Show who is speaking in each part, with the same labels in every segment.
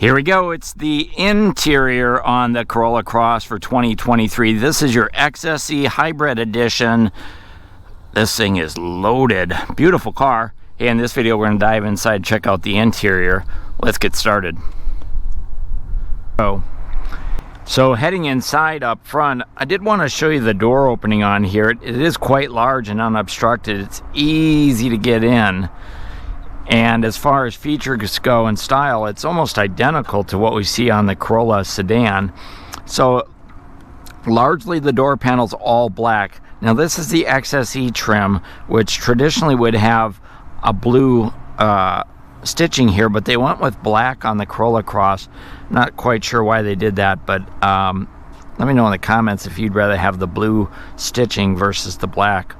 Speaker 1: Here we go. It's the interior on the Corolla Cross for 2023. This is your XSE Hybrid Edition. This thing is loaded. Beautiful car. Hey, in this video, we're going to dive inside, check out the interior. Let's get started. So heading inside up front, I did want to show you the door opening on here. It is quite large and unobstructed. It's easy to get in. And as far as features go and style, it's almost identical to what we see on the Corolla sedan. So largely the door panel's all black. Now this is the XSE trim, which traditionally would have a blue stitching here, but they went with black on the Corolla Cross. Not quite sure why they did that, but let me know in the comments if you'd rather have the blue stitching versus the black.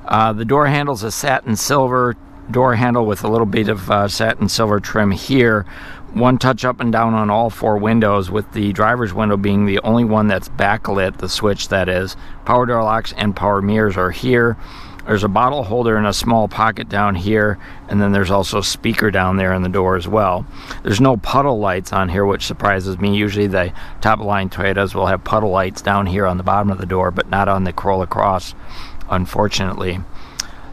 Speaker 1: The door handle's a satin silver door handle with a little bit of satin silver trim here. One touch up and down on all four windows, with the driver's window being the only one that's backlit, the switch that is. Power door locks and power mirrors are here. There's a bottle holder and a small pocket down here, and then there's also a speaker down there in the door as well. There's no puddle lights on here, which surprises me. Usually the top line Toyotas will have puddle lights down here on the bottom of the door, but not on the Corolla Cross, unfortunately.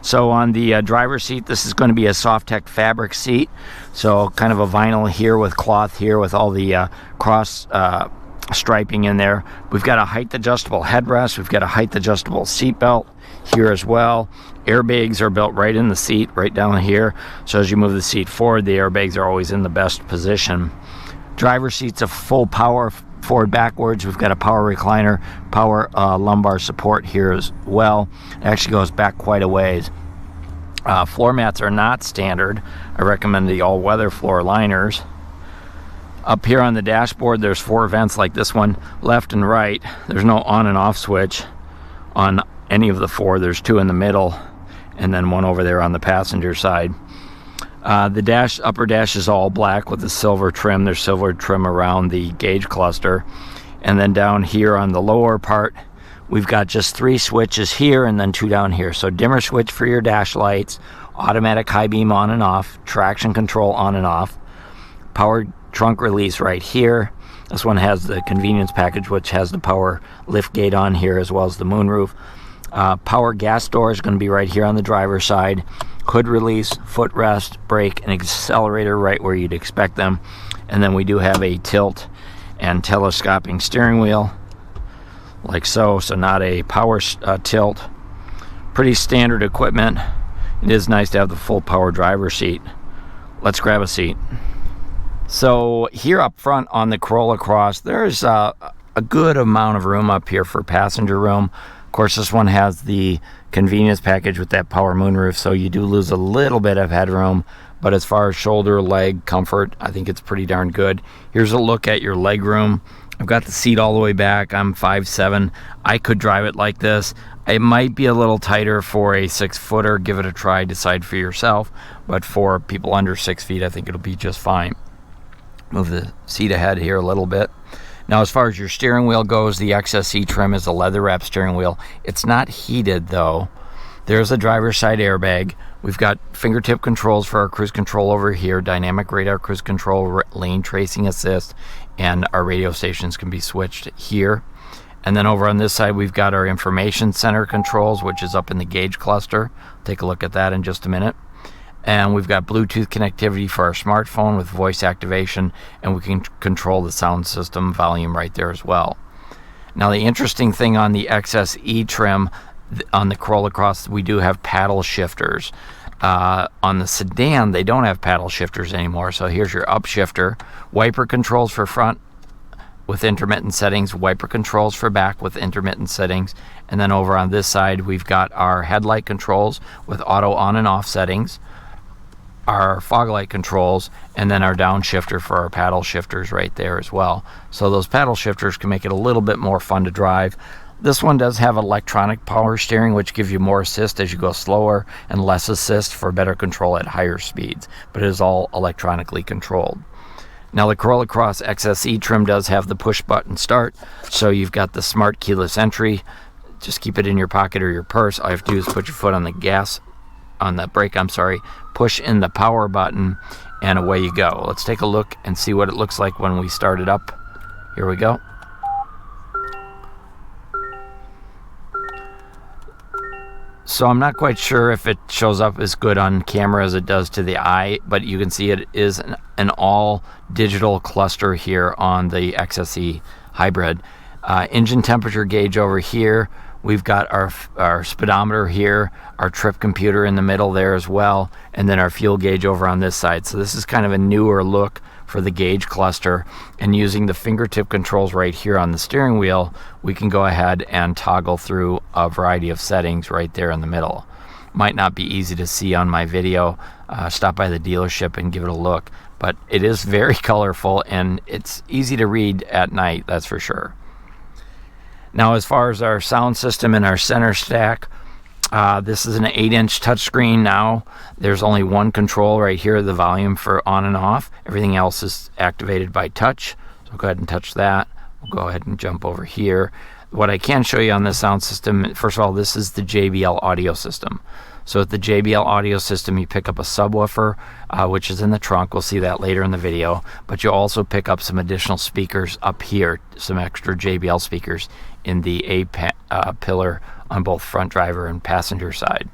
Speaker 1: So on the driver's seat, this is going to be a soft-tech fabric seat. So kind of a vinyl here with cloth here with all the cross striping in there. We've got a height adjustable headrest. We've got a height adjustable seat belt here as well. Airbags are built right in the seat, right down here. So as you move the seat forward, the airbags are always in the best position. Driver's seat's a full power forward backwards. We've got a power recliner, power lumbar support here as well. It actually goes back quite a ways. Floor mats are not standard. I recommend the all-weather floor liners. Up here on the dashboard, there's four vents like this one, left and right. There's no on and off switch on any of the four. There's two in the middle and then one over there on the passenger side. The upper dash is all black with the silver trim. There's silver trim around the gauge cluster. And then down here on the lower part, we've got just three switches here and then two down here. So dimmer switch for your dash lights, automatic high beam on and off, traction control on and off, power trunk release right here. This one has the convenience package, which has the power lift gate on here as well as the moonroof. Power gas door is going to be right here on the driver's side. Hood release, footrest, brake, and accelerator right where you'd expect them. And then we do have a tilt and telescoping steering wheel, like so not a power tilt. Pretty standard equipment. It is nice to have the full power driver's seat. Let's grab a seat. So here up front on the Corolla Cross, there's a good amount of room up here for passenger room. Of course, this one has the convenience package with that power moonroof, so you do lose a little bit of headroom, but as far as shoulder, leg comfort, I think it's pretty darn good. Here's a look at your leg room. I've got the seat all the way back. I'm 5'7". I could drive it like this. It might be a little tighter for a 6-footer. Give it a try, decide for yourself, but for people under 6 feet, I think it'll be just fine. Move the seat ahead here a little bit. Now, as far as your steering wheel goes, the XSE trim is a leather-wrapped steering wheel. It's not heated, though. There's a driver's side airbag. We've got fingertip controls for our cruise control over here, dynamic radar cruise control, lane tracing assist, and our radio stations can be switched here. And then over on this side, we've got our information center controls, which is up in the gauge cluster. Take a look at that in just a minute. And we've got Bluetooth connectivity for our smartphone with voice activation, and we can control the sound system volume right there as well. Now, the interesting thing on the XSE trim, on the Corolla Cross, we do have paddle shifters. On the sedan, they don't have paddle shifters anymore. So here's your up shifter, wiper controls for front with intermittent settings, wiper controls for back with intermittent settings, and then over on this side, we've got our headlight controls with auto on and off settings, our fog light controls, and then our downshifter for our paddle shifters right there as well. So those paddle shifters can make it a little bit more fun to drive. This one does have electronic power steering, which gives you more assist as you go slower and less assist for better control at higher speeds, but it is all electronically controlled. Now, the Corolla Cross XSE trim does have the push button start, so you've got the smart keyless entry. Just keep it in your pocket or your purse. All you have to do is put your foot on the brake, push in the power button, and away you go. Let's take a look and see what it looks like when we start it up. Here we go. So I'm not quite sure if it shows up as good on camera as it does to the eye, but you can see it is an all digital cluster here on the XSE hybrid. Engine temperature gauge over here. We've got our speedometer here, our trip computer in the middle there as well, and then our fuel gauge over on this side. So this is kind of a newer look for the gauge cluster, and using the fingertip controls right here on the steering wheel, we can go ahead and toggle through a variety of settings right there in the middle. Might not be easy to see on my video. Stop by the dealership and give it a look, but it is very colorful and it's easy to read at night, that's for sure. Now, as far as our sound system and our center stack, this is an 8-inch touchscreen now. There's only one control right here, the volume for on and off. Everything else is activated by touch. So go ahead and touch that. We'll go ahead and jump over here. What I can show you on this sound system, first of all, this is the JBL audio system. So with the JBL audio system, you pick up a subwoofer, which is in the trunk. We'll see that later in the video. But you'll also pick up some additional speakers up here, some extra JBL speakers in the pillar on both front driver and passenger side.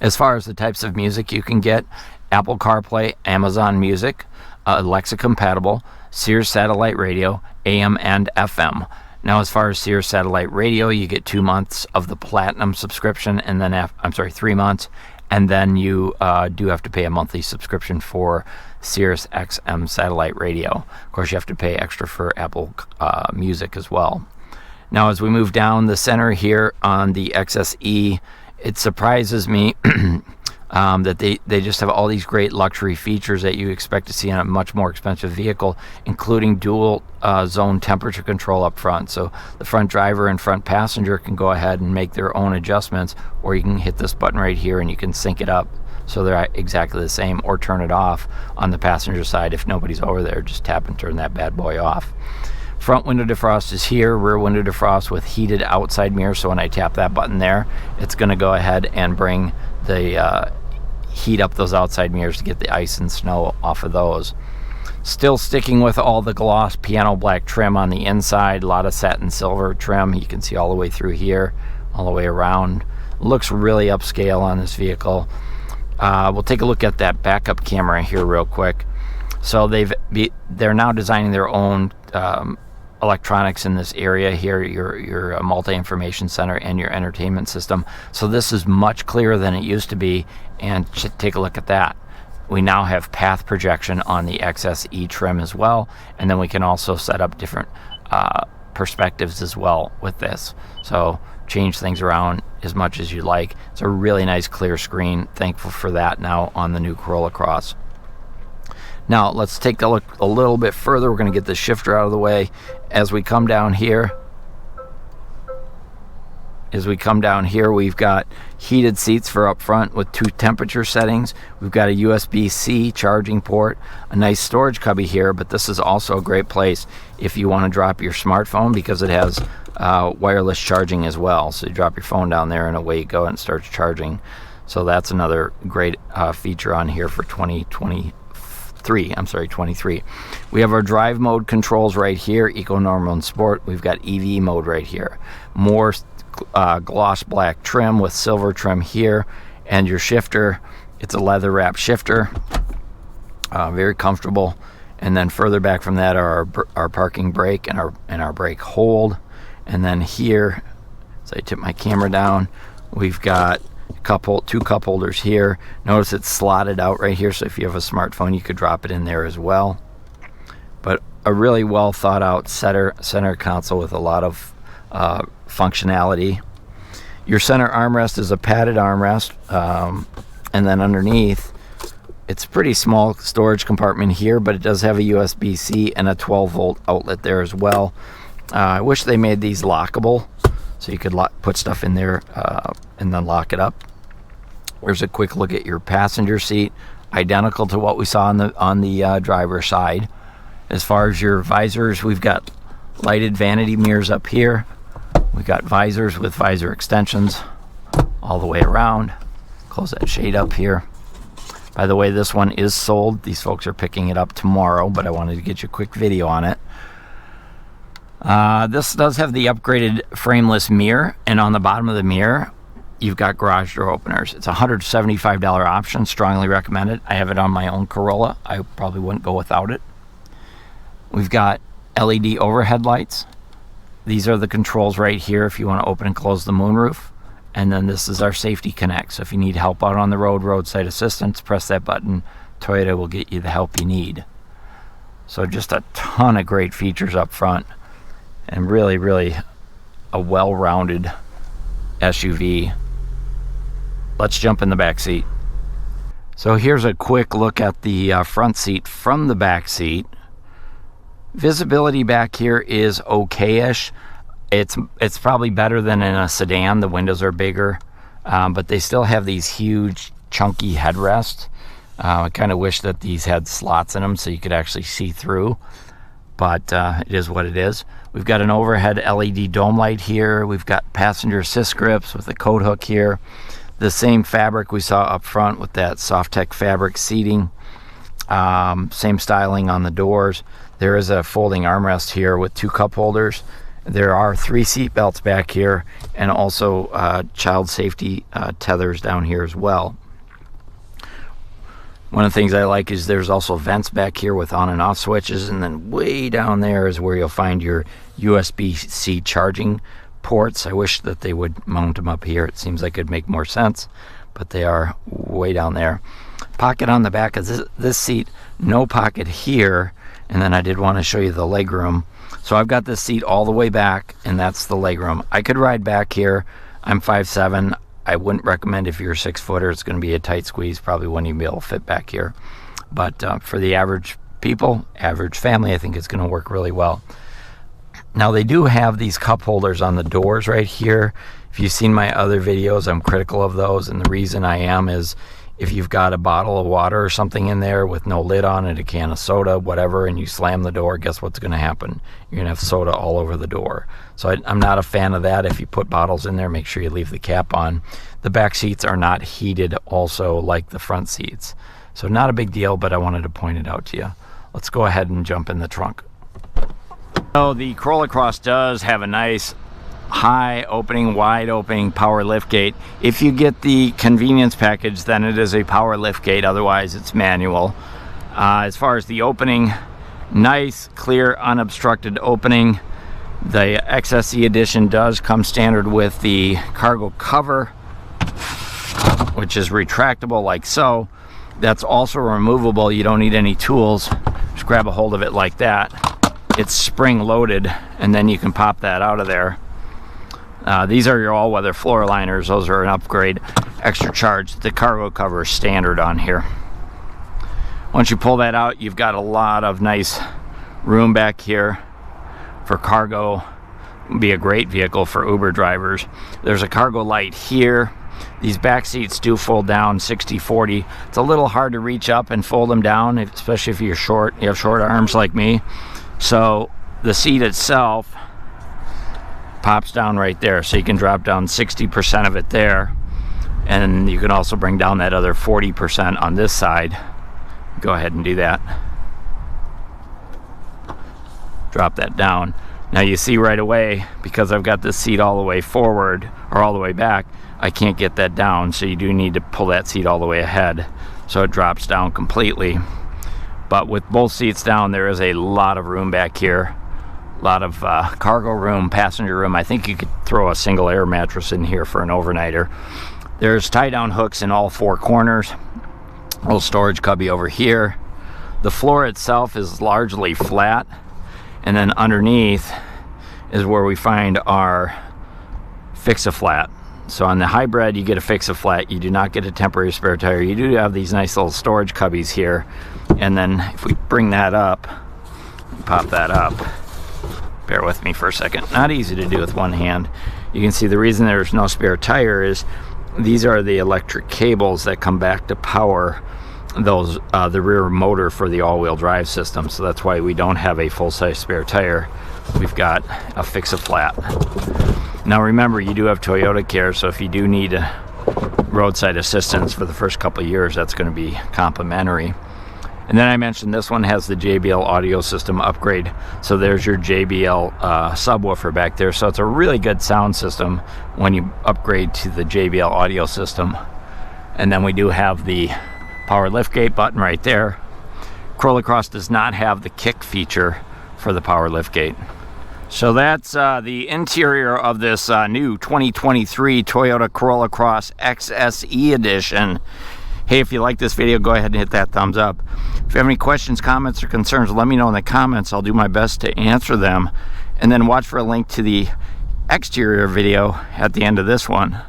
Speaker 1: As far as the types of music you can get, Apple CarPlay, Amazon Music, Alexa compatible, Sirius satellite radio, AM and FM. Now, as far as Sirius satellite radio, you get 2 months of the platinum subscription, and then 3 months, and then you do have to pay a monthly subscription for Sirius XM satellite radio. Of course, you have to pay extra for Apple Music as well. Now, as we move down the center here on the XSE, it surprises me that they just have all these great luxury features that you expect to see in a much more expensive vehicle, including dual zone temperature control up front. So the front driver and front passenger can go ahead and make their own adjustments, or you can hit this button right here and you can sync it up so they're exactly the same, or turn it off on the passenger side. If nobody's over there, just tap and turn that bad boy off. Front window defrost is here, rear window defrost with heated outside mirrors. So when I tap that button there, it's going to go ahead and bring the heat up those outside mirrors to get the ice and snow off of those. Still sticking with all the gloss piano black trim on the inside, a lot of satin silver trim. You can see all the way through here, all the way around. Looks really upscale on this vehicle. We'll take a look at that backup camera here real quick. So they're now designing their own electronics in this area here, your multi-information center and your entertainment system. So this is much clearer than it used to be, and take a look at that. We now have path projection on the XSE trim as well, and then we can also set up different perspectives as well with this. So change things around as much as you like. It's a really nice clear screen. Thankful for that now on the new Corolla Cross. Now let's take a look a little bit further. We're going to get the shifter out of the way. As we come down here, we've got heated seats for up front with 2 temperature settings. We've got a USB-C charging port, a nice storage cubby here, but this is also a great place if you want to drop your smartphone, because it has wireless charging as well. So you drop your phone down there and away you go and it starts charging. So that's another great feature on here for 2023. We have our drive mode controls right here, Eco, Normal, and Sport. We've got EV mode right here. More gloss black trim with silver trim here, and your shifter, it's a leather wrap shifter, very comfortable. And then further back from that are our parking brake and our brake hold. And then here, as I tip my camera down, we've got two cup holders here. Notice it's slotted out right here, so if you have a smartphone you could drop it in there as well. But a really well thought out center console with a lot of functionality. Your center armrest is a padded armrest, and then underneath it's a pretty small storage compartment here, but it does have a USB-C and a 12-volt outlet there as well. I wish they made these lockable so you could put stuff in there and then lock it up. There's a quick look at your passenger seat, identical to what we saw on the driver's side. As far as your visors, we've got lighted vanity mirrors up here. We've got visors with visor extensions all the way around. Close that shade up here. By the way, this one is sold. These folks are picking it up tomorrow, but I wanted to get you a quick video on it. This does have the upgraded frameless mirror, and on the bottom of the mirror, you've got garage door openers. It's a $175 option, strongly recommended. I have it on my own Corolla. I probably wouldn't go without it. We've got LED overhead lights. These are the controls right here if you want to open and close the moonroof. And then this is our safety connect. So if you need help out on the road, roadside assistance, press that button. Toyota will get you the help you need. So just a ton of great features up front. And really, really a well-rounded SUV. Let's jump in the back seat. So here's a quick look at the front seat from the back seat. Visibility back here is okay-ish. It's probably better than in a sedan. The windows are bigger, but they still have these huge, chunky headrests. I kind of wish that these had slots in them so you could actually see through, but it is what it is. We've got an overhead LED dome light here. We've got passenger assist grips with a coat hook here. The same fabric we saw up front with that Soft-Tech fabric seating. Same styling on the doors. There is a folding armrest here with 2 cup holders. There are 3 seat belts back here, and also child safety tethers down here as well. One of the things I like is there's also vents back here with on and off switches, and then way down there is where you'll find your USB-C charging ports. I wish that they would mount them up here. It seems like it'd make more sense, but they are way down there. Pocket on the back of this seat, no pocket here, and then I did want to show you the legroom. So I've got this seat all the way back, and that's the legroom. I could ride back here. I'm 5'7". I wouldn't recommend if you're a 6-footer. It's going to be a tight squeeze. Probably wouldn't even be able to fit back here. But for the average people, average family, I think it's going to work really well. Now they do have these cup holders on the doors right here. If you've seen my other videos, I'm critical of those, and the reason I am is if you've got a bottle of water or something in there with no lid on it, a can of soda, whatever, and you slam the door, guess what's going to happen? You're going to have soda all over the door. So I'm not a fan of that. If you put bottles in there, make sure you leave the cap on. The back seats are not heated also like the front seats. So not a big deal, but I wanted to point it out to you. Let's go ahead and jump in the trunk. So the Corolla Cross does have a nice high opening, wide opening power liftgate. If you get the convenience package, then it is a power liftgate, otherwise it's manual. As far as the opening, nice, clear, unobstructed opening. The XSE edition does come standard with the cargo cover, which is retractable like so. That's also removable. You don't need any tools. Just grab a hold of it like that. It's spring loaded, and then you can pop that out of there. These are your all-weather floor liners. Those are an upgrade, extra charge. The cargo cover is standard on here. Once you pull that out, you've got a lot of nice room back here for cargo. It'd be a great vehicle for Uber drivers. There's a cargo light here. These back seats do fold down 60-40. It's a little hard to reach up and fold them down, especially if you're short. You have short arms like me. So the seat itself pops down right there, so you can drop down 60% of it there, and you can also bring down that other 40% on this side. Go ahead and do that. Drop that down. Now you see right away, because I've got this seat all the way forward or all the way back, I can't get that down, so you do need to pull that seat all the way ahead so it drops down completely. But with both seats down, there is a lot of room back here. A lot of cargo room, passenger room. I think you could throw a single air mattress in here for an overnighter. There's tie-down hooks in all 4 corners. A little storage cubby over here. The floor itself is largely flat, and then underneath is where we find our fix-a-flat. So on the hybrid, you get a fix-a-flat. You do not get a temporary spare tire. You do have these nice little storage cubbies here, and then if we bring that up, pop that up. Bear with me for a second. Not easy to do with one hand. You can see the reason there's no spare tire is these are the electric cables that come back to power those the rear motor for the all-wheel drive system. So that's why we don't have a full-size spare tire. We've got a fix-a-flat. Now remember, you do have Toyota Care, so if you do need to roadside assistance for the first couple of years. That's going to be complimentary. And then I mentioned this one has the JBL audio system upgrade. So there's your JBL subwoofer back there. So it's a really good sound system when you upgrade to the JBL audio system. And then we do have the power liftgate button right there. Corolla Cross does not have the kick feature for the power liftgate. So that's the interior of this new 2023 Toyota Corolla Cross XSE edition. Hey, if you like this video, go ahead and hit that thumbs up. If you have any questions, comments, or concerns, let me know in the comments. I'll do my best to answer them. And then watch for a link to the exterior video at the end of this one.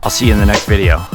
Speaker 1: I'll see you in the next video.